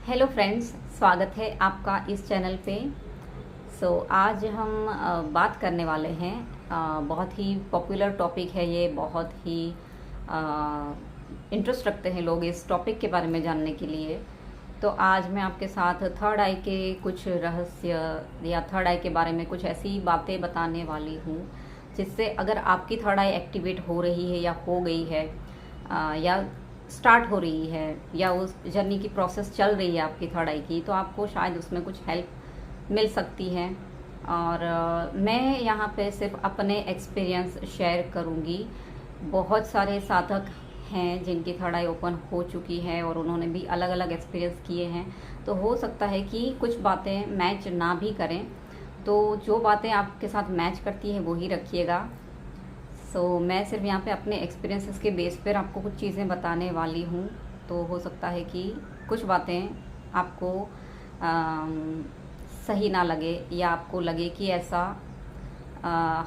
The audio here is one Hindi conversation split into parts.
हेलो फ्रेंड्स, स्वागत है आपका इस चैनल पे। आज हम बात करने वाले हैं। बहुत ही पॉपुलर टॉपिक है ये, बहुत ही इंटरेस्ट रखते हैं लोग इस टॉपिक के बारे में जानने के लिए। तो आज मैं आपके साथ थर्ड आई के कुछ रहस्य या थर्ड आई के बारे में कुछ ऐसी बातें बताने वाली हूँ जिससे अगर आपकी थर्ड आई एक्टिवेट हो रही है या हो गई है या स्टार्ट हो रही है या उस जर्नी की प्रोसेस चल रही है आपकी थर्ड आई की, तो आपको शायद उसमें कुछ हेल्प मिल सकती है। और मैं यहाँ पे सिर्फ अपने एक्सपीरियंस शेयर करूँगी। बहुत सारे साधक हैं जिनकी थर्ड आई ओपन हो चुकी है और उन्होंने भी अलग अलग एक्सपीरियंस किए हैं, तो हो सकता है कि कुछ बातें मैच ना भी करें। तो जो बातें आपके साथ मैच करती हैं वो ही रखिएगा। मैं सिर्फ यहाँ पे अपने एक्सपीरियंसेस के बेस पर आपको कुछ चीज़ें बताने वाली हूँ। तो हो सकता है कि कुछ बातें आपको सही ना लगे या आपको लगे कि ऐसा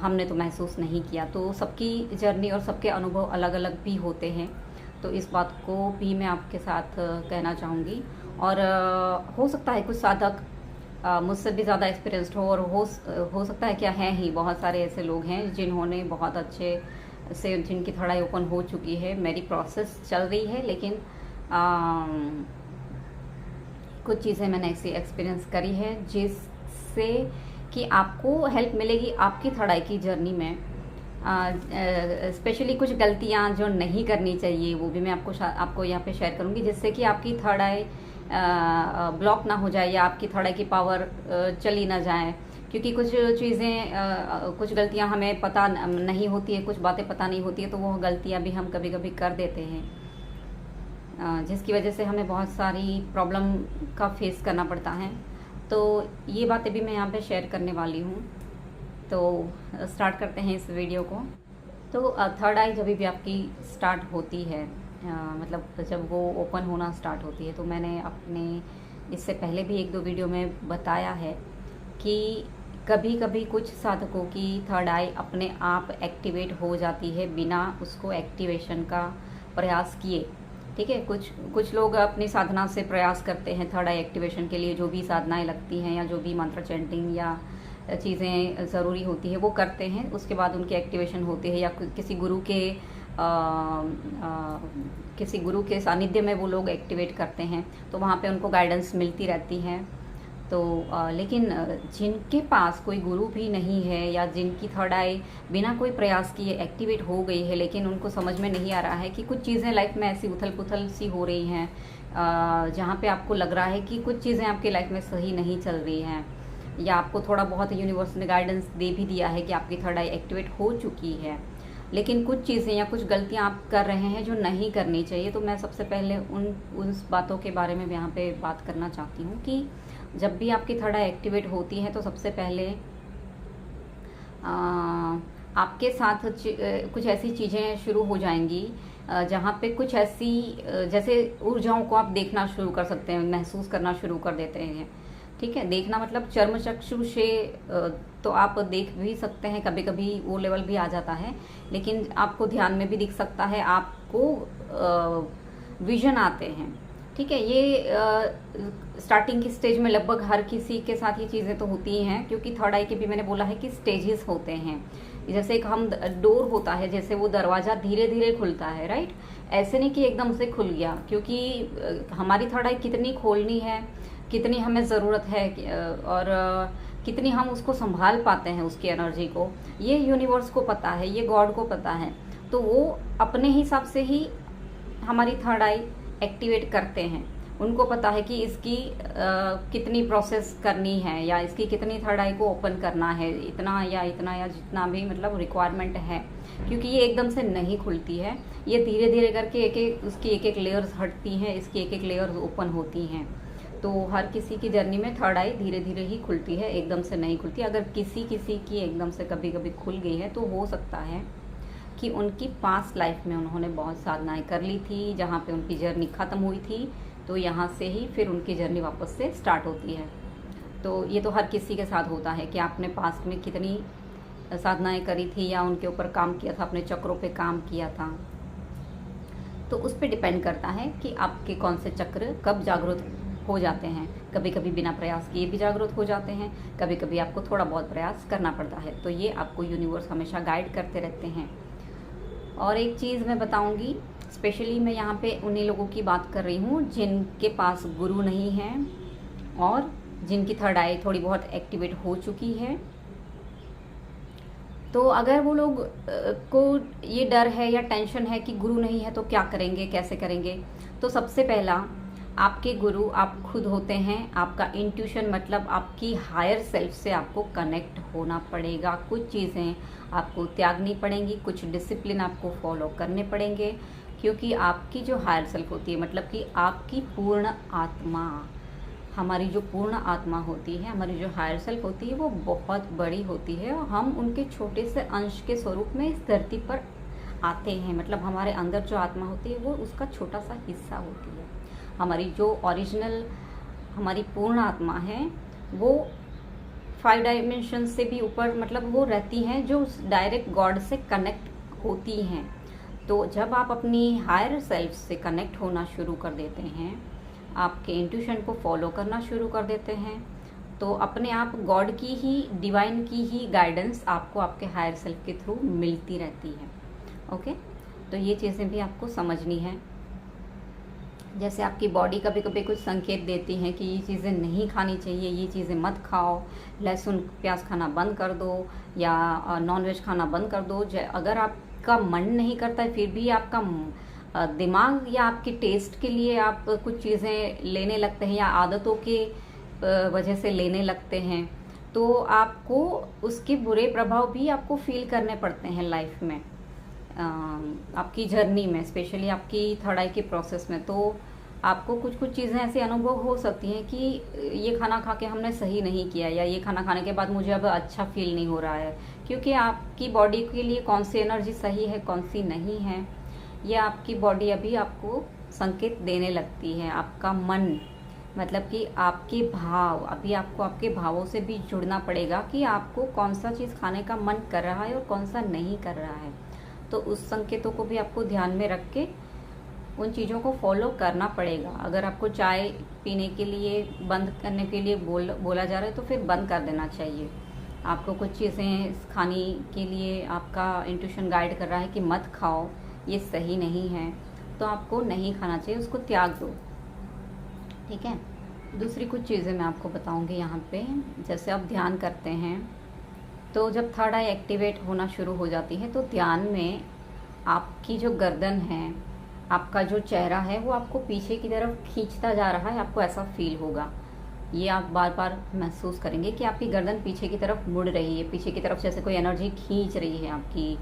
हमने तो महसूस नहीं किया। तो सबकी जर्नी और सबके अनुभव अलग अलग भी होते हैं, तो इस बात को भी मैं आपके साथ कहना चाहूँगी। और हो सकता है कुछ साधक मुझसे भी ज़्यादा एक्सपीरियंस्ड हो, और हो सकता है क्या है ही बहुत सारे ऐसे लोग हैं जिन्होंने बहुत अच्छे से जिनकी थर्ड आई ओपन हो चुकी है। मेरी प्रोसेस चल रही है, लेकिन कुछ चीज़ें मैंने ऐसी एक्सपीरियंस करी है जिससे कि आपको हेल्प मिलेगी आपकी थर्ड आई की जर्नी में। स्पेशली कुछ गलतियां जो नहीं करनी चाहिए वो भी मैं आपको यहाँ पे शेयर करूँगी, जिससे कि आपकी थर्ड आई ब्लॉक ना हो जाए या आपकी थर्ड आई की पावर चली ना जाए। क्योंकि कुछ चीज़ें कुछ गलतियां हमें पता नहीं होती है, कुछ बातें पता नहीं होती है, तो वो गलतियां भी हम कभी कभी कर देते हैं, जिसकी वजह से हमें बहुत सारी प्रॉब्लम का फेस करना पड़ता है। तो ये बातें भी मैं यहाँ पे शेयर करने वाली हूँ। तो स्टार्ट करते हैं इस वीडियो को। तो थर्ड आई जब भी आपकी स्टार्ट होती है, मतलब जब वो ओपन होना स्टार्ट होती है, तो मैंने अपने इससे पहले भी एक दो वीडियो में बताया है कि कभी कभी कुछ साधकों की थर्ड आई अपने आप एक्टिवेट हो जाती है बिना उसको एक्टिवेशन का प्रयास किए। ठीक है, कुछ लोग अपनी साधना से प्रयास करते हैं थर्ड आई एक्टिवेशन के लिए, जो भी साधनाएं लगती हैं या जो भी मंत्र चैंटिंग या चीज़ें ज़रूरी होती है वो करते हैं, उसके बाद उनकी एक्टिवेशन होती है। या किसी गुरु के सानिध्य में वो लोग एक्टिवेट करते हैं, तो वहाँ पे उनको गाइडेंस मिलती रहती है। तो लेकिन जिनके पास कोई गुरु भी नहीं है या जिनकी थर्ड आई बिना कोई प्रयास किए एक्टिवेट हो गई है, लेकिन उनको समझ में नहीं आ रहा है कि कुछ चीज़ें लाइफ में ऐसी उथल पुथल सी हो रही हैं, जहाँ पे आपको लग रहा है कि कुछ चीज़ें आपकी लाइफ में सही नहीं चल रही हैं, या आपको थोड़ा बहुत यूनिवर्स ने गाइडेंस दे भी दिया है कि आपकी थर्ड आई एक्टिवेट हो चुकी है, लेकिन कुछ चीज़ें या कुछ गलतियां आप कर रहे हैं जो नहीं करनी चाहिए। तो मैं सबसे पहले उन बातों के बारे में यहाँ पे बात करना चाहती हूँ कि जब भी आपकी थर्ड आई एक्टिवेट होती है तो सबसे पहले आपके साथ कुछ ऐसी चीज़ें शुरू हो जाएंगी जहाँ पे कुछ ऐसी जैसे ऊर्जाओं को आप देखना शुरू कर सकते हैं, महसूस करना शुरू कर देते हैं। ठीक है, देखना मतलब चर्म चक्षु से तो आप देख भी सकते हैं, कभी कभी वो लेवल भी आ जाता है, लेकिन आपको ध्यान में भी दिख सकता है, आपको विजन आते हैं। ठीक है, ये स्टार्टिंग की स्टेज में लगभग हर किसी के साथ ये चीज़ें तो होती ही हैं, क्योंकि थर्ड आई के भी मैंने बोला है कि स्टेजेस होते हैं। जैसे एक हम डोर होता है, जैसे वो दरवाज़ा धीरे धीरे खुलता है, राइट। ऐसे नहीं कि एकदम से खुल गया, क्योंकि हमारी थर्ड आई कितनी खोलनी है, कितनी हमें ज़रूरत है और कितनी हम उसको संभाल पाते हैं उसकी एनर्जी को, ये यूनिवर्स को पता है, ये गॉड को पता है। तो वो अपने हिसाब से ही हमारी थर्ड आई एक्टिवेट करते हैं। उनको पता है कि इसकी कितनी प्रोसेस करनी है या इसकी कितनी थर्ड आई को ओपन करना है, इतना या जितना भी मतलब रिक्वायरमेंट है, क्योंकि ये एकदम से नहीं खुलती है, ये धीरे धीरे करके उसकी एक लेयर्स हटती हैं, इसकी एक लेयर्स ओपन होती हैं। तो हर किसी की जर्नी में थर्ड आई धीरे धीरे ही खुलती है, एकदम से नहीं खुलती। अगर किसी की एकदम से कभी कभी खुल गई है, तो हो सकता है कि उनकी पास्ट लाइफ में उन्होंने बहुत साधनाएं कर ली थी, जहाँ पे उनकी जर्नी ख़त्म हुई थी, तो यहाँ से ही फिर उनकी जर्नी वापस से स्टार्ट होती है। तो ये तो हर किसी के साथ होता है कि आपने पास्ट में कितनी साधनाएं करी थी या उनके ऊपर काम किया था, अपने चक्रों पे काम किया था। तो उस पर डिपेंड करता है कि आपके कौन से चक्र कब जागृत हो जाते हैं, कभी कभी बिना प्रयास किए भी जागरूक हो जाते हैं, कभी कभी आपको थोड़ा बहुत प्रयास करना पड़ता है। तो ये आपको यूनिवर्स हमेशा गाइड करते रहते हैं। और एक चीज़ मैं बताऊंगी, स्पेशली मैं यहाँ पे उन्हीं लोगों की बात कर रही हूँ जिनके पास गुरु नहीं है और जिनकी थर्ड आई थोड़ी बहुत एक्टिवेट हो चुकी है। तो अगर वो लोग को ये डर है या टेंशन है कि गुरु नहीं है तो क्या करेंगे, कैसे करेंगे, तो सबसे पहला आपके गुरु आप खुद होते हैं। आपका इंट्यूशन मतलब आपकी हायर सेल्फ से आपको कनेक्ट होना पड़ेगा। कुछ चीज़ें आपको त्यागनी पड़ेंगी, कुछ डिसिप्लिन आपको फॉलो करने पड़ेंगे, क्योंकि आपकी जो हायर सेल्फ होती है मतलब कि आपकी पूर्ण आत्मा, हमारी जो पूर्ण आत्मा होती है, हमारी जो हायर सेल्फ होती है वो बहुत बड़ी होती है और हम उनके छोटे से अंश के स्वरूप में इस धरती पर आते हैं। मतलब हमारे अंदर जो आत्मा होती है वो उसका छोटा सा हिस्सा होती है। हमारी जो ओरिजिनल हमारी पूर्ण आत्मा है वो 5 डायमेंशन से भी ऊपर मतलब वो रहती हैं, जो डायरेक्ट गॉड से कनेक्ट होती हैं। तो जब आप अपनी हायर सेल्फ से कनेक्ट होना शुरू कर देते हैं, आपके इंट्यूशन को फॉलो करना शुरू कर देते हैं, तो अपने आप गॉड की ही, डिवाइन की ही गाइडेंस आपको आपके हायर सेल्फ के थ्रू मिलती रहती है। ओके, तो ये चीज़ें भी आपको समझनी है। जैसे आपकी बॉडी कभी कभी कुछ संकेत देती है कि ये चीज़ें नहीं खानी चाहिए, ये चीज़ें मत खाओ, लहसुन प्याज खाना बंद कर दो या नॉनवेज खाना बंद कर दो। अगर आपका मन नहीं करता है फिर भी आपका दिमाग या आपके टेस्ट के लिए आप कुछ चीज़ें लेने लगते हैं या आदतों के वजह से लेने लगते हैं, तो आपको उसके बुरे प्रभाव भी आपको फील करने पड़ते हैं लाइफ में, आपकी जर्नी में, स्पेशली आपकी थर्ड आई के प्रोसेस में। तो आपको कुछ कुछ चीज़ें ऐसे अनुभव हो सकती हैं कि ये खाना खा के हमने सही नहीं किया, या ये खाना खाने के बाद मुझे अब अच्छा फील नहीं हो रहा है, क्योंकि आपकी बॉडी के लिए कौन सी एनर्जी सही है कौन सी नहीं है, ये आपकी बॉडी अभी आपको संकेत देने लगती है। आपका मन मतलब कि आपके भाव, अभी आपको आपके भावों से भी जुड़ना पड़ेगा कि आपको कौन सा चीज़ खाने का मन कर रहा है और कौन सा नहीं कर रहा है। तो उस संकेतों को भी आपको ध्यान में रख के उन चीज़ों को फॉलो करना पड़ेगा। अगर आपको चाय पीने के लिए बंद करने के लिए बोला जा रहा है तो फिर बंद कर देना चाहिए। आपको कुछ चीज़ें खाने के लिए आपका इंट्यूशन गाइड कर रहा है कि मत खाओ, ये सही नहीं है, तो आपको नहीं खाना चाहिए, उसको त्याग दो। ठीक है। दूसरी कुछ चीज़ें मैं आपको बताऊंगी यहाँ पे। जैसे आप ध्यान करते हैं तो जब थर्ड आई एक्टिवेट होना शुरू हो जाती है तो ध्यान में आपकी जो गर्दन है, आपका जो चेहरा है वो आपको पीछे की तरफ खींचता जा रहा है, आपको ऐसा फील होगा। ये आप बार बार महसूस करेंगे कि आपकी गर्दन पीछे की तरफ मुड़ रही है, पीछे की तरफ जैसे कोई एनर्जी खींच रही है आपकी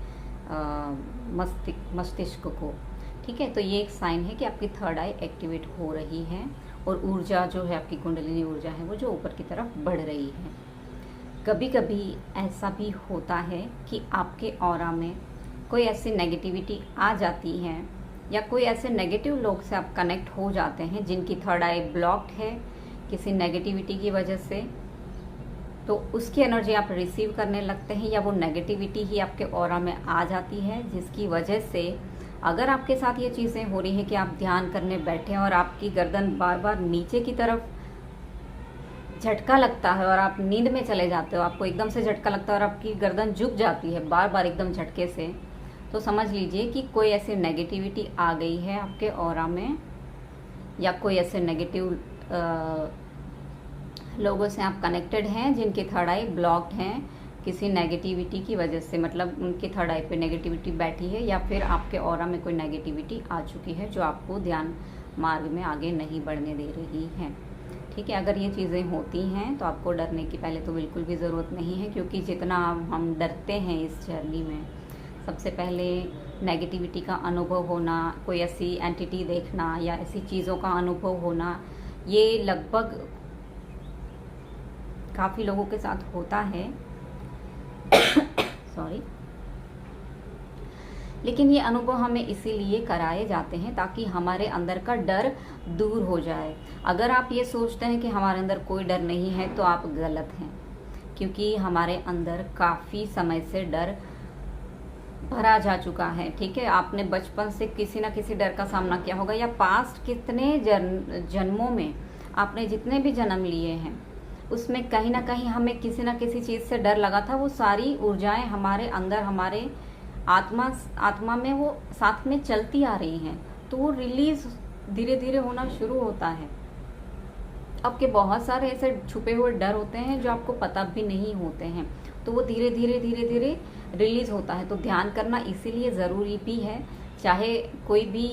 मस्तिष्क को। ठीक है, तो ये एक साइन है कि आपकी थर्ड आई एक्टिवेट हो रही है और ऊर्जा जो है आपकी कुंडलिनी ऊर्जा है वो जो ऊपर की तरफ बढ़ रही है। कभी कभी ऐसा भी होता है कि आपके ऑरा में कोई ऐसी नेगेटिविटी आ जाती है या कोई ऐसे नेगेटिव लोग से आप कनेक्ट हो जाते हैं जिनकी थर्ड आई ब्लॉक्ड है किसी नेगेटिविटी की वजह से, तो उसकी एनर्जी आप रिसीव करने लगते हैं या वो नेगेटिविटी ही आपके ऑरा में आ जाती है, जिसकी वजह से अगर आपके साथ ये चीज़ें हो रही हैं कि आप ध्यान करने बैठे हैं और आपकी गर्दन बार बार नीचे की तरफ झटका लगता है और आप नींद में चले जाते हो, आपको एकदम से झटका लगता है और आपकी गर्दन झुक जाती है बार बार एकदम झटके से, तो समझ लीजिए कि कोई ऐसी नेगेटिविटी आ गई है आपके ऑरा में या कोई ऐसे नेगेटिव लोगों से आप कनेक्टेड हैं जिनकी थर्ड आई ब्लॉक्ड हैं किसी नेगेटिविटी की वजह से, मतलब उनकी थर्ड आई पे नेगेटिविटी बैठी है या फिर आपके ऑरा में कोई नेगेटिविटी आ चुकी है जो आपको ध्यान मार्ग में आगे नहीं बढ़ने दे रही है। ठीक है, अगर ये चीज़ें होती हैं तो आपको डरने की पहले तो बिल्कुल भी ज़रूरत नहीं है, क्योंकि जितना हम डरते हैं इस जर्नी में, सबसे पहले नेगेटिविटी का अनुभव होना, कोई ऐसी एंटिटी देखना या ऐसी चीज़ों का अनुभव होना, ये लगभग काफ़ी लोगों के साथ होता है सॉरी, लेकिन ये अनुभव हमें इसीलिए कराए जाते हैं ताकि हमारे अंदर का डर दूर हो जाए। अगर आप ये सोचते हैं कि हमारे अंदर कोई डर नहीं है तो आप गलत हैं, क्योंकि हमारे अंदर काफ़ी समय से डर भरा जा चुका है। ठीक है, आपने बचपन से किसी ना किसी डर का सामना किया होगा या पास्ट कितने जन्मों में आपने जितने भी जन्म लिए हैं उसमें कहीं ना कहीं हमें किसी ना किसी चीज़ से डर लगा था। वो सारी ऊर्जाएं हमारे अंदर, हमारे आत्मा में वो साथ में चलती आ रही हैं, तो वो रिलीज धीरे धीरे होना शुरू होता है। आपके बहुत सारे ऐसे छुपे हुए डर होते हैं जो आपको पता भी नहीं होते हैं, तो वो धीरे धीरे धीरे धीरे रिलीज होता है। तो ध्यान करना इसीलिए ज़रूरी भी है। चाहे कोई भी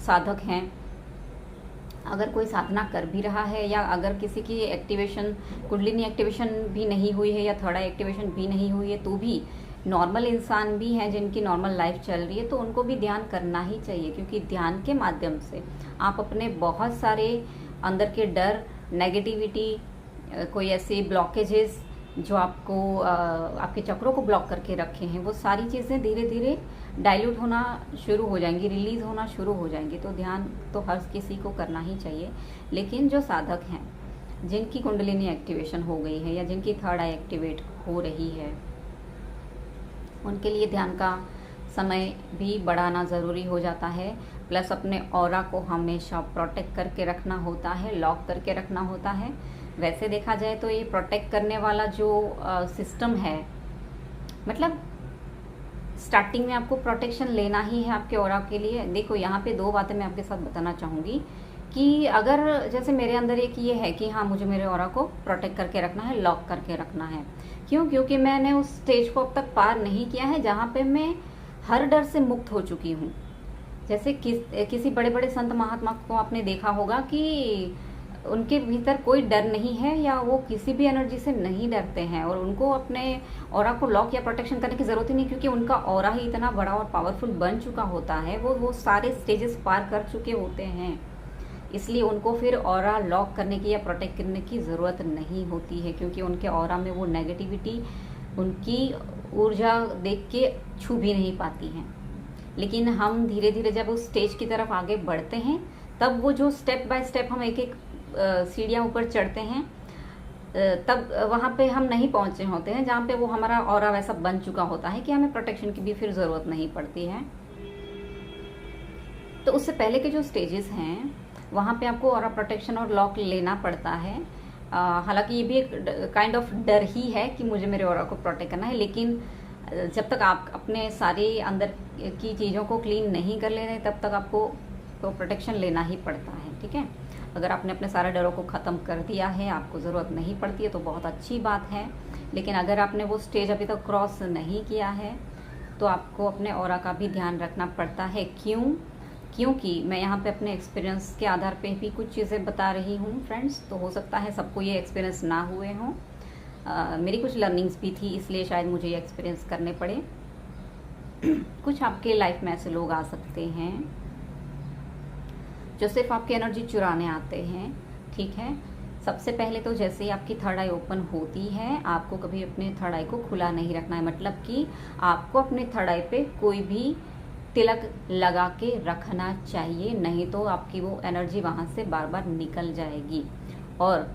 साधक हैं, अगर कोई साधना कर भी रहा है या अगर किसी की एक्टिवेशन, कुंडलिनी एक्टिवेशन भी नहीं हुई है या थर्ड आई एक्टिवेशन भी नहीं हुई है, तो भी नॉर्मल इंसान भी हैं जिनकी नॉर्मल लाइफ चल रही है, तो उनको भी ध्यान करना ही चाहिए। क्योंकि ध्यान के माध्यम से आप अपने बहुत सारे अंदर के डर, नेगेटिविटी, कोई ऐसे ब्लॉकेजेस जो आपको आपके चक्रों को ब्लॉक करके रखे हैं, वो सारी चीज़ें धीरे धीरे डाइल्यूट होना शुरू हो जाएंगी, रिलीज होना शुरू हो जाएंगी। तो ध्यान तो हर किसी को करना ही चाहिए। लेकिन जो साधक हैं जिनकी कुंडलिनी एक्टिवेशन हो गई है या जिनकी थर्ड आई एक्टिवेट हो रही है, उनके लिए ध्यान का समय भी बढ़ाना ज़रूरी हो जाता है। प्लस अपने ऑरा को हमेशा प्रोटेक्ट करके रखना होता है, लॉक करके रखना होता है। वैसे देखा जाए तो ये प्रोटेक्ट करने वाला जो सिस्टम है, मतलब स्टार्टिंग में आपको प्रोटेक्शन लेना ही है आपके ऑरा के लिए। देखो यहाँ पे दो बातें मैं आपके साथ बताना चाहूँगी कि अगर जैसे मेरे अंदर एक ये है कि हाँ, मुझे मेरे ऑरा को प्रोटेक्ट करके रखना है, लॉक करके रखना है। क्यों? क्योंकि मैंने उस स्टेज को अब तक पार नहीं किया है जहाँ पे मैं हर डर से मुक्त हो चुकी हूँ। जैसे किसी बड़े बड़े संत महात्मा को आपने देखा होगा कि उनके भीतर कोई डर नहीं है या वो किसी भी एनर्जी से नहीं डरते हैं, और उनको अपने ऑरा को लॉक या प्रोटेक्शन करने की ज़रूरत ही नहीं, क्योंकि उनका ऑरा ही इतना बड़ा और पावरफुल बन चुका होता है। वो सारे स्टेजेस पार कर चुके होते हैं, इसलिए उनको फिर ऑरा लॉक करने की या प्रोटेक्ट करने की ज़रूरत नहीं होती है, क्योंकि उनके ऑरा में वो नेगेटिविटी, उनकी ऊर्जा देख के छू भी नहीं पाती हैं। लेकिन हम धीरे धीरे जब उस स्टेज की तरफ आगे बढ़ते हैं, तब वो जो स्टेप बाय स्टेप हम एक एक सीढ़ियाँ ऊपर चढ़ते हैं, तब वहाँ पे हम नहीं पहुँचे होते हैं जहाँ पे वो हमारा ऑरा वैसा बन चुका होता है कि हमें प्रोटेक्शन की भी फिर ज़रूरत नहीं पड़ती है। तो उससे पहले के जो स्टेजेस हैं वहाँ पे आपको ऑरा प्रोटेक्शन और लॉक लेना पड़ता है। हालांकि ये भी एक काइंड ऑफ डर ही है कि मुझे मेरे ऑरा को प्रोटेक्ट करना है, लेकिन जब तक आप अपने सारे अंदर की चीज़ों को क्लीन नहीं कर ले रहे तब तक आपको तो प्रोटेक्शन लेना ही पड़ता है। ठीक है, अगर आपने अपने सारे डरों को ख़त्म कर दिया है, आपको ज़रूरत नहीं पड़ती है, तो बहुत अच्छी बात है। लेकिन अगर आपने वो स्टेज अभी तक क्रॉस नहीं किया है तो आपको अपने ऑरा का भी ध्यान रखना पड़ता है। क्योंकि मैं यहाँ पे अपने एक्सपीरियंस के आधार पे भी कुछ चीज़ें बता रही हूँ फ्रेंड्स, तो हो सकता है सबको ये एक्सपीरियंस ना हुए हों। मेरी कुछ लर्निंग्स भी थी, इसलिए शायद मुझे ये एक्सपीरियंस करने पड़े। कुछ आपके लाइफ में ऐसे लोग आ सकते हैं जो सिर्फ आपकी एनर्जी चुराने आते हैं। ठीक है, सबसे पहले तो जैसे ही आपकी थर्ड आई ओपन होती है, आपको कभी अपने थर्ड आई को खुला नहीं रखना है। मतलब कि आपको अपने थर्ड आई पे कोई भी तिलक लगा के रखना चाहिए, नहीं तो आपकी वो एनर्जी वहाँ से बार बार निकल जाएगी। और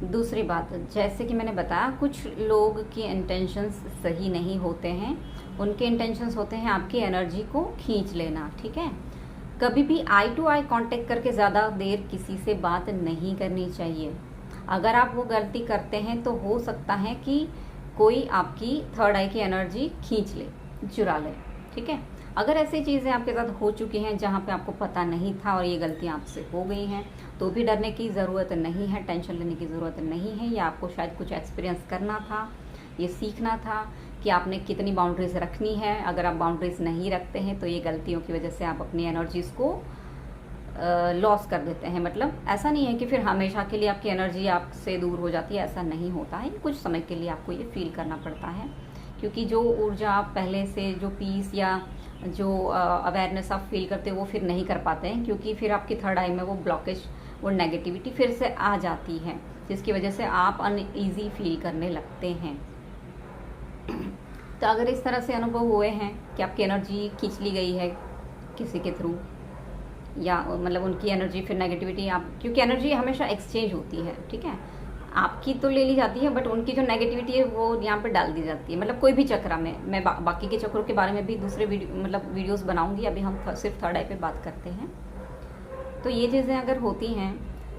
दूसरी बात, जैसे कि मैंने बताया, कुछ लोग की इंटेंशंस सही नहीं होते हैं। उनके इंटेंशंस होते हैं आपकी एनर्जी को खींच लेना। ठीक है, कभी भी आई टू आई कांटेक्ट करके ज़्यादा देर किसी से बात नहीं करनी चाहिए। अगर आप वो गलती करते हैं तो हो सकता है कि कोई आपकी थर्ड आई की एनर्जी खींच ले, चुरा ले। ठीक है, अगर ऐसी चीज़ें आपके साथ हो चुकी हैं जहाँ पे आपको पता नहीं था और ये गलतियाँ आपसे हो गई हैं, तो भी डरने की ज़रूरत नहीं है, टेंशन लेने की ज़रूरत नहीं है। या आपको शायद कुछ एक्सपीरियंस करना था, ये सीखना था कि आपने कितनी बाउंड्रीज रखनी है। अगर आप बाउंड्रीज नहीं रखते हैं तो ये गलतियों की वजह से आप अपनी एनर्जीज को लॉस कर देते हैं। मतलब ऐसा नहीं है कि फिर हमेशा के लिए आपकी एनर्जी आपसे दूर हो जाती है, ऐसा नहीं होता है। कुछ समय के लिए आपको ये फील करना पड़ता है, क्योंकि जो ऊर्जा आप पहले से, जो पीस या जो अवेयरनेस आप फील करते हो, वो फिर नहीं कर पाते हैं, क्योंकि फिर आपकी थर्ड आई में वो ब्लॉकेज, वो नेगेटिविटी फिर से आ जाती है, जिसकी वजह से आप अनईजी फील करने लगते हैं। तो अगर इस तरह से अनुभव हुए हैं कि आपकी एनर्जी खींच ली गई है किसी के थ्रू, या मतलब उनकी एनर्जी फिर नेगेटिविटी, आप, क्योंकि एनर्जी हमेशा एक्सचेंज होती है। ठीक है, आपकी तो ले ली जाती है, बट उनकी जो नेगेटिविटी है वो यहाँ पे डाल दी जाती है। मतलब कोई भी चक्र में, मैं बाकी के चक्रों के बारे में भी दूसरे वीडियोस बनाऊंगी, अभी हम सिर्फ थर्ड आई पे बात करते हैं। तो ये चीज़ें अगर होती हैं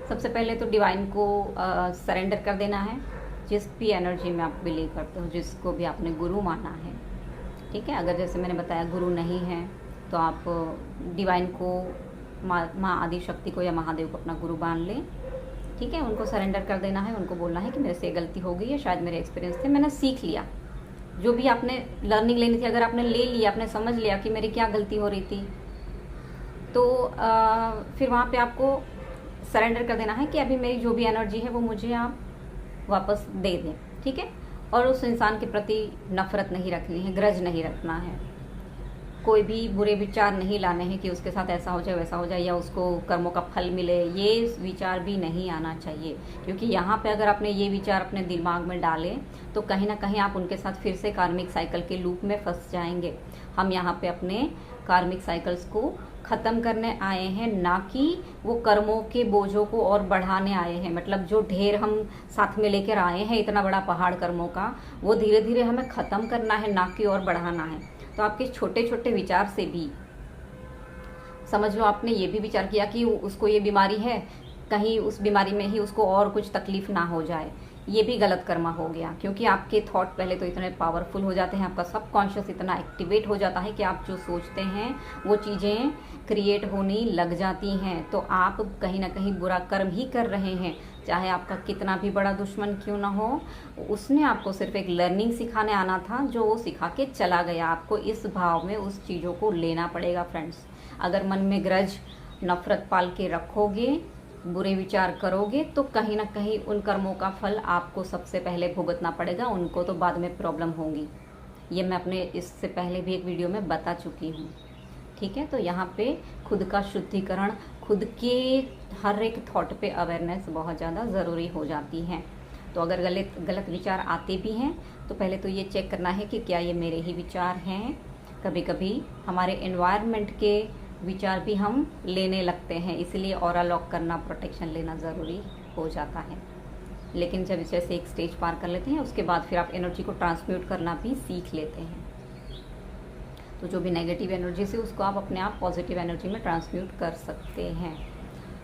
सबसे पहले तो डिवाइन को सरेंडर कर देना है, जिस भी एनर्जी में आप बिलीव करते हो, जिसको भी आपने गुरु माना है, ठीक है। अगर जैसे मैंने बताया गुरु नहीं है तो आप डिवाइन को, माँ आदि शक्ति को या महादेव को अपना गुरु मान लें, ठीक है। उनको सरेंडर कर देना है, उनको बोलना है कि मेरे से गलती हो गई है, शायद मेरे एक्सपीरियंस थे, मैंने सीख लिया, जो भी आपने लर्निंग लेनी थी अगर आपने ले लिया, आपने समझ लिया कि मेरी क्या गलती हो रही थी, तो फिर वहाँ पे आपको सरेंडर कर देना है कि अभी मेरी जो भी एनर्जी है वो मुझे आप वापस दे दें, ठीक है। और उस इंसान के प्रति नफरत नहीं रखनी है, ग्रज नहीं रखना है, कोई भी बुरे विचार नहीं लाने हैं कि उसके साथ ऐसा हो जाए वैसा हो जाए या उसको कर्मों का फल मिले, ये विचार भी नहीं आना चाहिए। क्योंकि यहाँ पे अगर आपने ये विचार अपने दिमाग में डाले तो कहीं ना कहीं आप उनके साथ फिर से कार्मिक साइकिल के लूप में फंस जाएंगे। हम यहाँ पे अपने कार्मिक साइकिल्स को ख़त्म करने आए हैं, ना कि वो कर्मों के बोझों को और बढ़ाने आए हैं। मतलब जो ढेर हम साथ में लेकर आए हैं, इतना बड़ा पहाड़ कर्मों का, वो धीरे धीरे हमें ख़त्म करना है, ना कि और बढ़ाना है। तो आपके छोटे छोटे विचार से भी समझ लो, आपने ये भी विचार किया कि उसको ये बीमारी है, कहीं उस बीमारी में ही उसको और कुछ तकलीफ ना हो जाए, ये भी गलत कर्मा हो गया। क्योंकि आपके थॉट पहले तो इतने पावरफुल हो जाते हैं, आपका सबकॉन्शियस इतना एक्टिवेट हो जाता है कि आप जो सोचते हैं वो चीज़ें क्रिएट होने लग जाती हैं। तो आप कहीं ना कहीं बुरा कर्म ही कर रहे हैं, चाहे आपका कितना भी बड़ा दुश्मन क्यों ना हो। उसने आपको सिर्फ एक लर्निंग सिखाने आना था, जो वो सिखा के चला गया। आपको इस भाव में उस चीज़ों को लेना पड़ेगा फ्रेंड्स। अगर मन में ग्रज, नफरत पाल के रखोगे, बुरे विचार करोगे, तो कहीं ना कहीं उन कर्मों का फल आपको सबसे पहले भुगतना पड़ेगा, उनको तो बाद में प्रॉब्लम होगी। ये मैं अपने इससे पहले भी एक वीडियो में बता चुकी हूँ, ठीक है। तो यहाँ पे खुद का शुद्धिकरण, खुद के हर एक थॉट पे अवेयरनेस बहुत ज़्यादा ज़रूरी हो जाती है। तो अगर गलत विचार आते भी हैं तो पहले तो ये चेक करना है कि क्या ये मेरे ही विचार हैं। कभी कभी हमारे एनवायरनमेंट के विचार भी हम लेने लगते हैं, इसलिए ऑरा लॉक करना, प्रोटेक्शन लेना ज़रूरी हो जाता है। लेकिन जब जैसे एक स्टेज पार कर लेते हैं उसके बाद फिर आप एनर्जी को ट्रांसम्यूट करना भी सीख लेते हैं। तो जो भी नेगेटिव एनर्जी से उसको आप अपने आप पॉजिटिव एनर्जी में ट्रांसम्यूट कर सकते हैं।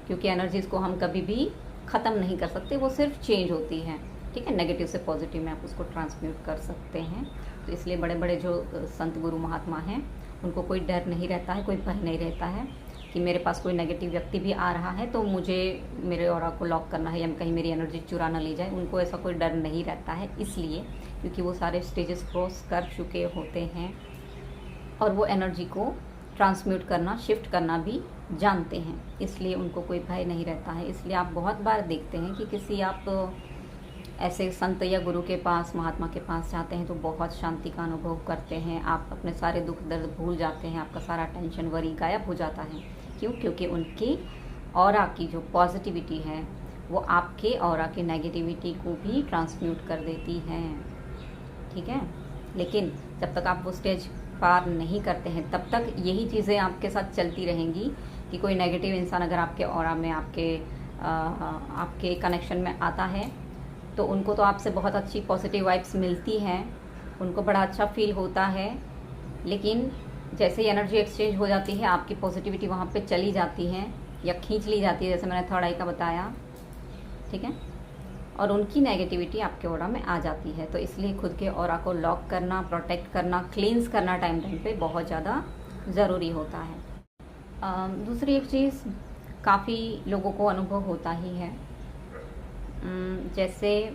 क्योंकि एनर्जीज़ को हम कभी भी ख़त्म नहीं कर सकते, वो सिर्फ चेंज होती हैं, ठीक है। नेगेटिव से पॉजिटिव में आप उसको ट्रांसम्यूट कर सकते हैं। तो इसलिए बड़े बड़े जो संत गुरु महात्मा हैं उनको कोई डर नहीं रहता है, कोई भय नहीं रहता है कि मेरे पास कोई नेगेटिव व्यक्ति भी आ रहा है तो मुझे मेरे ऑरा को लॉक करना है या कहीं मेरी एनर्जी चुरा ना ली जाए। उनको ऐसा कोई डर नहीं रहता है, इसलिए क्योंकि वो सारे स्टेजेस क्रॉस कर चुके होते हैं और वो एनर्जी को ट्रांसम्यूट करना, शिफ्ट करना भी जानते हैं, इसलिए उनको कोई भय नहीं रहता है। इसलिए आप बहुत बार देखते हैं कि किसी आप ऐसे संत या गुरु के पास, महात्मा के पास जाते हैं तो बहुत शांति का अनुभव करते हैं। आप अपने सारे दुख दर्द भूल जाते हैं, आपका सारा टेंशन, वरी गायब हो जाता है। क्यों? क्योंकि उनकी ऑरा की जो पॉजिटिविटी है वो आपके ऑरा की नेगेटिविटी को भी ट्रांसम्यूट कर देती है, ठीक है। लेकिन जब तक आप वो स्टेज पार नहीं करते हैं तब तक यही चीज़ें आपके साथ चलती रहेंगी कि कोई नेगेटिव इंसान अगर आपके ऑरा में, आपके कनेक्शन में आता है तो उनको तो आपसे बहुत अच्छी पॉजिटिव वाइब्स मिलती हैं, उनको बड़ा अच्छा फील होता है। लेकिन जैसे ही एनर्जी एक्सचेंज हो जाती है, आपकी पॉजिटिविटी वहाँ पे चली जाती है या खींच ली जाती है, जैसे मैंने थर्ड आई का बताया, ठीक है। और उनकी नेगेटिविटी आपके ऑरा में आ जाती है। तो इसलिए खुद के ऑरा को लॉक करना, प्रोटेक्ट करना, क्लींस करना टाइम पे बहुत ज़्यादा ज़रूरी होता है। दूसरी एक चीज़ काफ़ी लोगों को अनुभव होता ही है, जैसे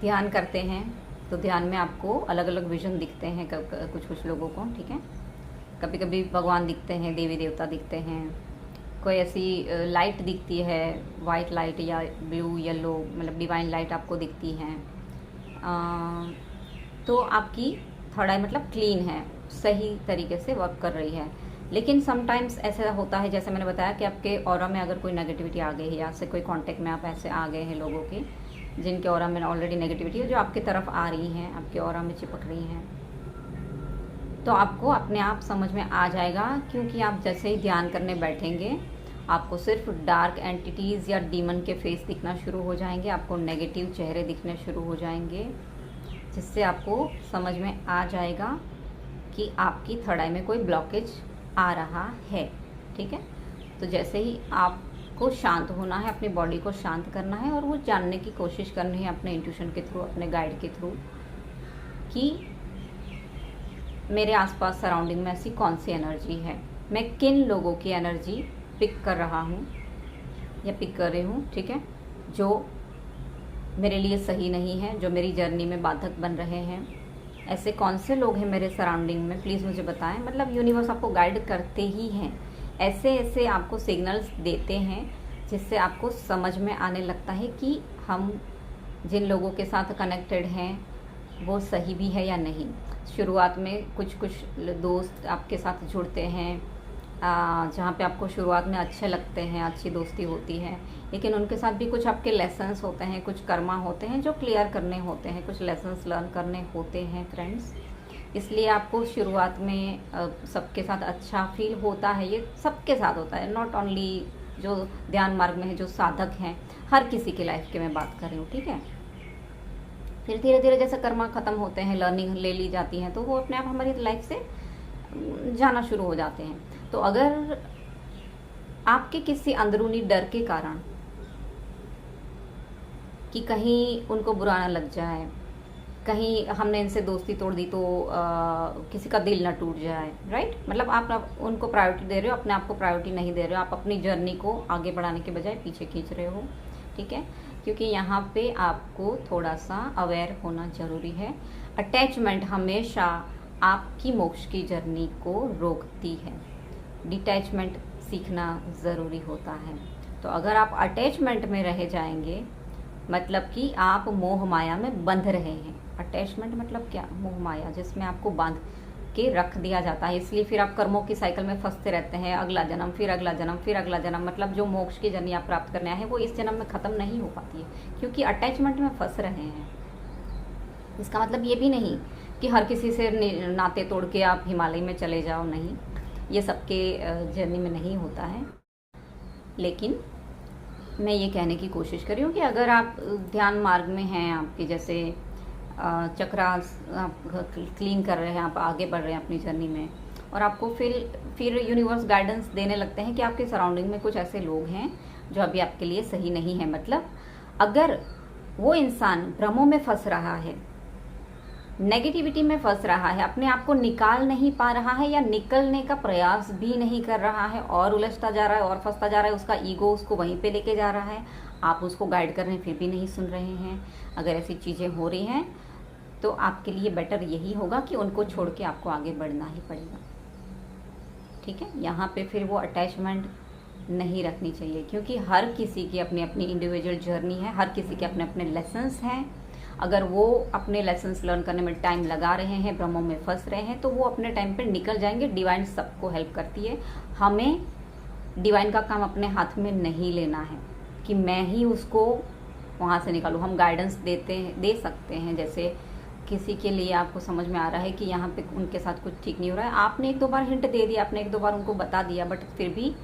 ध्यान करते हैं तो ध्यान में आपको अलग अलग विजन दिखते हैं कुछ लोगों को, ठीक है। कभी कभी भगवान दिखते हैं, देवी देवता दिखते हैं, कोई ऐसी लाइट दिखती है, वाइट लाइट या ब्लू येलो, मतलब डिवाइन लाइट आपको दिखती हैं। तो आपकी थर्ड आई मतलब क्लीन है, सही तरीके से वर्क कर रही है। लेकिन समटाइम्स ऐसा होता है, जैसे मैंने बताया कि आपके ऑरा में अगर कोई नेगेटिविटी आ गई है या से कोई कांटेक्ट में आप ऐसे आ गए हैं लोगों के जिनके ऑरा में ऑलरेडी नेगेटिविटी है, जो आपकी तरफ आ रही हैं, आपके ऑरा में चिपक रही हैं, तो आपको अपने आप समझ में आ जाएगा। क्योंकि आप जैसे ही ध्यान करने बैठेंगे आपको सिर्फ डार्क एंटिटीज़ या डीमन के फेस दिखना शुरू हो जाएंगे, आपको नेगेटिव चेहरे दिखने शुरू हो जाएंगे, जिससे आपको समझ में आ जाएगा कि आपकी थर्ड आई में कोई ब्लॉकेज आ रहा है, ठीक है। तो जैसे ही आप को शांत होना है, अपनी बॉडी को शांत करना है और वो जानने की कोशिश करनी है अपने इंट्यूशन के थ्रू, अपने गाइड के थ्रू, कि मेरे आसपास सराउंडिंग में ऐसी कौन सी एनर्जी है, मैं किन लोगों की एनर्जी पिक कर रहा हूँ या पिक कर रही हूँ, ठीक है, जो मेरे लिए सही नहीं है, जो मेरी जर्नी में बाधक बन रहे हैं। ऐसे कौन से लोग हैं मेरे सराउंडिंग में, प्लीज़ मुझे बताएं। मतलब यूनिवर्स आपको गाइड करते ही हैं, ऐसे ऐसे आपको सिग्नल्स देते हैं जिससे आपको समझ में आने लगता है कि हम जिन लोगों के साथ कनेक्टेड हैं वो सही भी है या नहीं। शुरुआत में कुछ दोस्त आपके साथ जुड़ते हैं जहाँ पे आपको शुरुआत में अच्छे लगते हैं, अच्छी दोस्ती होती है, लेकिन उनके साथ भी कुछ आपके लेसन्स होते हैं, कुछ कर्मा होते हैं जो क्लियर करने होते हैं, कुछ लेसन्स लर्न करने होते हैं फ्रेंड्स। इसलिए आपको शुरुआत में सबके साथ अच्छा फील होता है, ये सबके साथ होता है, नॉट ओनली जो ध्यान मार्ग में है, जो साधक हैं, हर किसी की लाइफ की मैं बात कर रही हूँ, ठीक है। फिर धीरे धीरे जैसे कर्मा ख़त्म होते हैं, लर्निंग ले ली जाती है, तो वो अपने आप हमारी लाइफ से जाना शुरू हो जाते हैं। तो अगर आपके किसी अंदरूनी डर के कारण कि कहीं उनको बुरा ना लग जाए, कहीं हमने इनसे दोस्ती तोड़ दी तो किसी का दिल ना टूट जाए, राइट, मतलब आप उनको प्रायोरिटी दे रहे हो, अपने आप को प्रायोरिटी नहीं दे रहे हो, आप अपनी जर्नी को आगे बढ़ाने के बजाय पीछे खींच रहे हो, ठीक है। क्योंकि यहाँ पे आपको थोड़ा सा अवेयर होना ज़रूरी है। अटैचमेंट हमेशा आपकी मोक्ष की जर्नी को रोकती है, डिटैचमेंट सीखना ज़रूरी होता है। तो अगर आप अटैचमेंट में रह जाएंगे, मतलब कि आप मोह माया में बंध रहे हैं। अटैचमेंट मतलब क्या, मोह माया, जिसमें आपको बांध के रख दिया जाता है। इसलिए फिर आप कर्मों की साइकिल में फंसते रहते हैं, अगला जन्म, फिर अगला जन्म, फिर अगला जन्म। मतलब जो मोक्ष की जर्नी आप प्राप्त करने आए हैं वो इस जन्म में ख़त्म नहीं हो पाती है, क्योंकि अटैचमेंट में फंस रहे हैं। इसका मतलब ये भी नहीं कि हर किसी से नाते तोड़ के आप हिमालय में चले जाओ, नहीं, ये सबके जर्नी में नहीं होता है। लेकिन मैं ये कहने की कोशिश कर रही हूँ कि अगर आप ध्यान मार्ग में हैं, आपके जैसे चक्रास आप क्लीन कर रहे हैं, आप आगे बढ़ रहे हैं अपनी जर्नी में, और आपको फिर यूनिवर्स गाइडेंस देने लगते हैं कि आपके सराउंडिंग में कुछ ऐसे लोग हैं जो अभी आपके लिए सही नहीं है। मतलब अगर वो इंसान भ्रमों में फंस रहा है, नेगेटिविटी में फंस रहा है, अपने आप को निकाल नहीं पा रहा है या निकलने का प्रयास भी नहीं कर रहा है, और उलझता जा रहा है और फंसता जा रहा है, उसका ईगो उसको वहीं पे लेके जा रहा है, आप उसको गाइड कर रहे हैं फिर भी नहीं सुन रहे हैं, अगर ऐसी चीज़ें हो रही हैं तो आपके लिए बेटर यही होगा कि उनको छोड़ के आपको आगे बढ़ना ही पड़ेगा, ठीक है। यहाँ पे फिर वो अटैचमेंट नहीं रखनी चाहिए, क्योंकि हर किसी की अपनी अपनी इंडिविजुअल जर्नी है, हर किसी के अपने अपने लेसन्स हैं। अगर वो अपने लेसन्स लर्न करने में टाइम लगा रहे हैं, भ्रमों में फंस रहे हैं, तो वो अपने टाइम पे निकल जाएंगे। डिवाइन सबको हेल्प करती है, हमें डिवाइन का काम अपने हाथ में नहीं लेना है कि मैं ही उसको वहाँ से निकालूँ। हम गाइडेंस दे सकते हैं, जैसे किसी के लिए आपको समझ में आ रहा है कि यहाँ पे उनके साथ कुछ ठीक नहीं हो रहा है, आपने एक दो बार हिंट दे दिया, आपने एक दो बार उनको बता दिया, बट फिर भी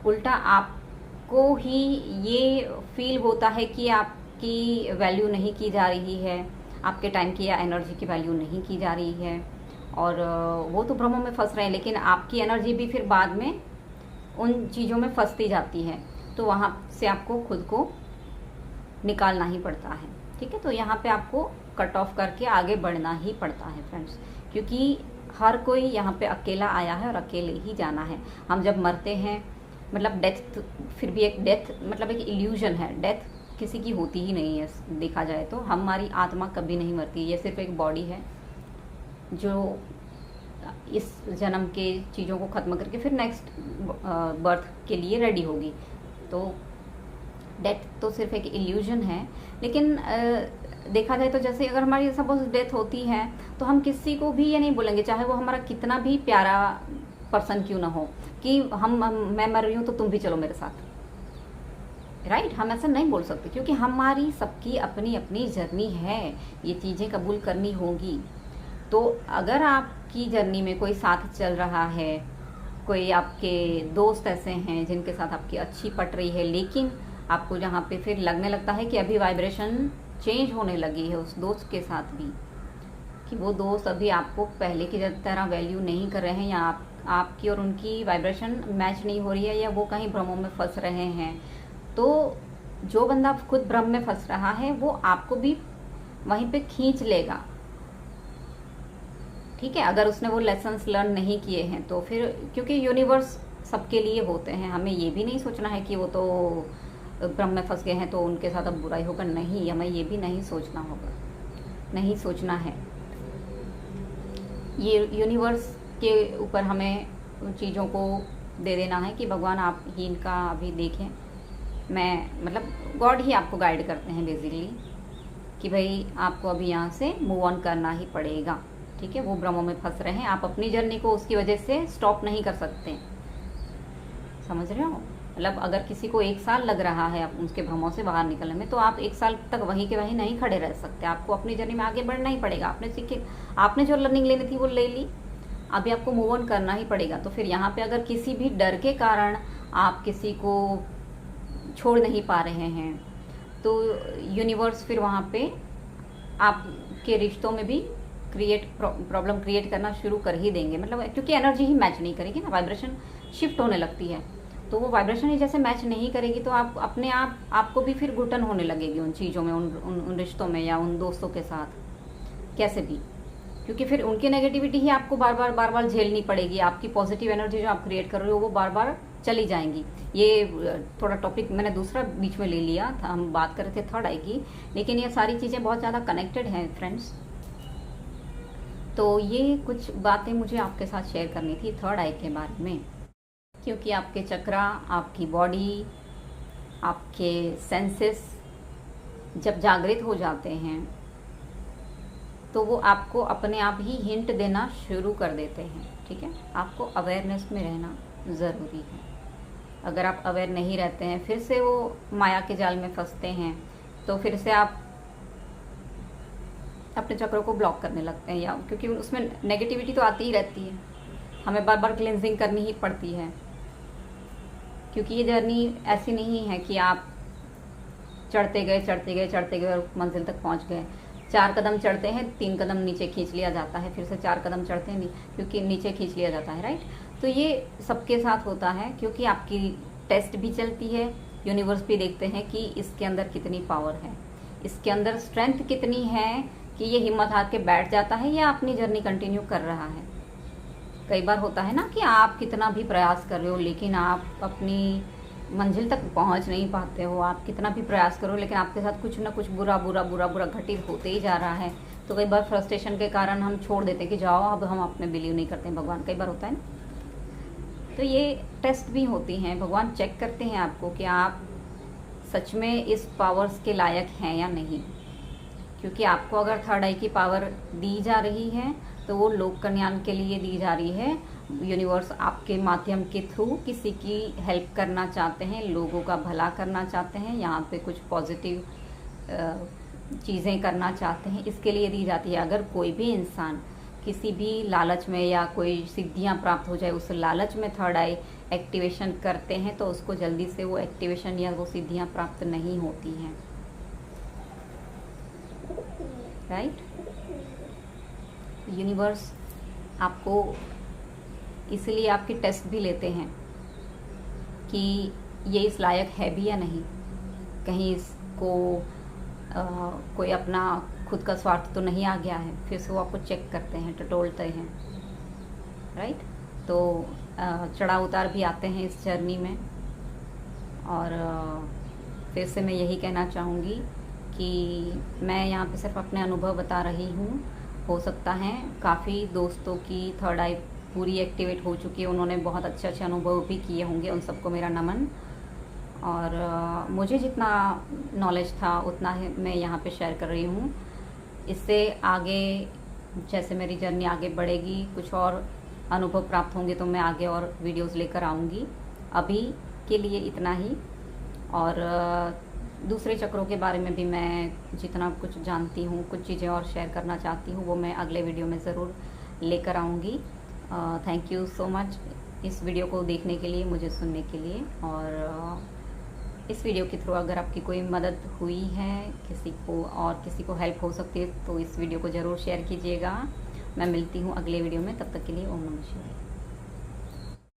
उल्टा आपको ही ये फील होता है कि आपकी वैल्यू नहीं की जा रही है, आपके टाइम की या एनर्जी की वैल्यू नहीं की जा रही है, और वो तो भ्रमों में फंस रहे हैं, लेकिन आपकी एनर्जी भी फिर बाद में उन चीज़ों में फंसती जाती है, तो वहाँ से आपको खुद को निकालना ही पड़ता है, ठीक है। तो यहाँ पे आपको कट ऑफ करके आगे बढ़ना ही पड़ता है फ्रेंड्स, क्योंकि हर कोई यहाँ पे अकेला आया है और अकेले ही जाना है। हम जब मरते हैं, मतलब डेथ फिर भी एक डेथ मतलब एक इल्यूजन है, डेथ किसी की होती ही नहीं है देखा जाए तो। हमारी आत्मा कभी नहीं मरती, ये सिर्फ एक बॉडी है जो इस जन्म के चीज़ों को ख़त्म करके फिर नेक्स्ट बर्थ के लिए रेडी होगी। तो डेथ तो सिर्फ एक इल्यूजन है। लेकिन देखा जाए तो जैसे अगर हमारी सपोज डेथ होती है तो हम किसी को भी ये नहीं बोलेंगे, चाहे वो हमारा कितना भी प्यारा पर्सन क्यों ना हो, कि मैं मर रही हूँ तो तुम भी चलो मेरे साथ, राइट, हम ऐसा नहीं बोल सकते, क्योंकि हमारी सबकी अपनी अपनी जर्नी है, ये चीज़ें कबूल करनी होगी। तो अगर आपकी जर्नी में कोई साथ चल रहा है, कोई आपके दोस्त ऐसे हैं जिनके साथ आपकी अच्छी पट रही है, लेकिन आपको जहाँ पे फिर लगने लगता है कि अभी वाइब्रेशन चेंज होने लगी है उस दोस्त के साथ भी, कि वो दोस्त अभी आपको पहले की तरह वैल्यू नहीं कर रहे हैं, या आपकी और उनकी वाइब्रेशन मैच नहीं हो रही है, या वो कहीं भ्रमों में फंस रहे हैं, तो जो बंदा खुद भ्रम में फंस रहा है वो आपको भी वहीं पे खींच लेगा। ठीक है, अगर उसने वो लेसन्स लर्न नहीं किए हैं तो फिर, क्योंकि यूनिवर्स सबके लिए होते हैं, हमें ये भी नहीं सोचना है कि वो तो भ्रम में फंस गए हैं तो उनके साथ अब बुराई होगा, नहीं, हमें ये भी नहीं सोचना होगा, नहीं सोचना है। ये यूनिवर्स के ऊपर हमें उन चीज़ों को दे देना है कि भगवान आप ही इनका अभी देखें, मैं मतलब गॉड ही आपको गाइड करते हैं बेसिकली, कि भाई आपको अभी यहाँ से मूव ऑन करना ही पड़ेगा। ठीक है, वो भ्रमों में फंस रहे हैं, आप अपनी जर्नी को उसकी वजह से स्टॉप नहीं कर सकते, समझ रहे हो? मतलब अगर किसी को 1 साल लग रहा है उसके भ्रमों से बाहर निकलने में, तो आप 1 साल तक वहीं के वहीं नहीं खड़े रह सकते, आपको अपनी जर्नी में आगे बढ़ना ही पड़ेगा। आपने जो लर्निंग लेनी थी वो ले ली, अभी आपको मूव ऑन करना ही पड़ेगा। तो फिर यहाँ पे अगर किसी भी डर के कारण आप किसी को छोड़ नहीं पा रहे हैं, तो यूनिवर्स फिर वहाँ पे आपके रिश्तों में भी प्रॉब्लम क्रिएट करना शुरू कर ही देंगे, मतलब क्योंकि एनर्जी ही मैच नहीं करेगी ना, वाइब्रेशन शिफ्ट होने लगती है, तो वो वाइब्रेशन ही जैसे मैच नहीं करेगी तो आप अपने आपको भी फिर घुटन होने लगेगी उन चीज़ों में, उन रिश्तों में या उन दोस्तों के साथ, कैसे भी, क्योंकि फिर उनकी नेगेटिविटी ही आपको बार बार झेलनी पड़ेगी, आपकी पॉजिटिव एनर्जी जो आप क्रिएट कर रहे हो वो बार बार चली जाएंगी। ये थोड़ा टॉपिक मैंने दूसरा बीच में ले लिया था, हम बात कर रहे थे थर्ड आई की, लेकिन ये सारी चीज़ें बहुत ज़्यादा कनेक्टेड हैं फ्रेंड्स। तो ये कुछ बातें मुझे आपके साथ शेयर करनी थी थर्ड आई के बारे में, क्योंकि आपके चक्रा, आपकी बॉडी, आपके सेंसेस जब जागृत हो जाते हैं तो वो आपको अपने आप ही हिंट देना शुरू कर देते हैं। ठीक है, आपको अवेयरनेस में रहना ज़रूरी है। अगर आप अवेयर नहीं रहते हैं, फिर से वो माया के जाल में फंसते हैं, तो फिर से आप अपने चक्रों को ब्लॉक करने लगते हैं, या क्योंकि उसमें नेगेटिविटी तो आती ही रहती है, हमें बार बार क्लिनजिंग करनी ही पड़ती है, क्योंकि ये जर्नी ऐसी नहीं है कि आप चढ़ते गए और मंजिल तक पहुंच गए। 4 कदम चढ़ते हैं, 3 कदम नीचे खींच लिया जाता है, फिर से 4 कदम चढ़ते हैं, क्योंकि नीचे खींच लिया जाता है, राइट। तो ये सबके साथ होता है, क्योंकि आपकी टेस्ट भी चलती है, यूनिवर्स भी देखते हैं कि इसके अंदर कितनी पावर है, इसके अंदर स्ट्रेंथ कितनी है कि ये हिम्मत हार के बैठ जाता है या अपनी जर्नी कंटिन्यू कर रहा है। कई बार होता है ना कि आप कितना भी प्रयास कर रहे हो लेकिन आप अपनी मंजिल तक पहुंच नहीं पाते हो, आप कितना भी प्रयास करो लेकिन आपके साथ कुछ ना कुछ बुरा घटित होते ही जा रहा है। तो कई बार फ्रस्ट्रेशन के कारण हम छोड़ देते हैं कि जाओ, अब हम अपने बिलीव नहीं करते हैं भगवान, कई बार होता है ना। तो ये टेस्ट भी होती हैं, भगवान चेक करते हैं आपको कि आप सच में इस पावर्स के लायक हैं या नहीं, क्योंकि आपको अगर थर्ड आई की पावर दी जा रही है तो वो लोक कल्याण के लिए दी जा रही है। यूनिवर्स आपके माध्यम के थ्रू किसी की हेल्प करना चाहते हैं, लोगों का भला करना चाहते हैं, यहाँ पे कुछ पॉजिटिव चीज़ें करना चाहते हैं, इसके लिए दी जाती है। अगर कोई भी इंसान किसी भी लालच में या कोई सिद्धियाँ प्राप्त हो जाए उस लालच में थर्ड आई एक्टिवेशन करते हैं तो उसको जल्दी से वो एक्टिवेशन या वो सिद्धियाँ प्राप्त नहीं होती हैं, राइट। यूनिवर्स आपको इसलिए आपकी टेस्ट भी लेते हैं कि ये इस लायक है भी या नहीं, कहीं इसको कोई अपना खुद का स्वार्थ तो नहीं आ गया है, फिर से वो आपको चेक करते हैं, टटोलते हैं, राइट। तो चढ़ाव उतार भी आते हैं इस जर्नी में। और फिर से मैं यही कहना चाहूँगी कि मैं यहाँ पे सिर्फ अपने अनुभव बता रही हूँ, हो सकता है काफ़ी दोस्तों की थर्ड आई पूरी एक्टिवेट हो चुकी है, उन्होंने बहुत अच्छे अच्छे अनुभव भी किए होंगे, उन सबको मेरा नमन। और मुझे जितना नॉलेज था उतना ही मैं यहाँ पे शेयर कर रही हूँ। इससे आगे जैसे मेरी जर्नी आगे बढ़ेगी, कुछ और अनुभव प्राप्त होंगे तो मैं आगे और वीडियोस लेकर आऊँगी। अभी के लिए इतना ही। और दूसरे चक्रों के बारे में भी मैं जितना कुछ जानती हूँ, कुछ चीज़ें और शेयर करना चाहती हूँ, वो मैं अगले वीडियो में ज़रूर लेकर आऊँगी। थैंक यू सो मच इस वीडियो को देखने के लिए, मुझे सुनने के लिए। और इस वीडियो के थ्रू अगर आपकी कोई मदद हुई है किसी को और किसी को हेल्प हो सकती है तो इस वीडियो को ज़रूर शेयर कीजिएगा। मैं मिलती हूँ अगले वीडियो में, तब तक के लिए ओम नमः शिवाय।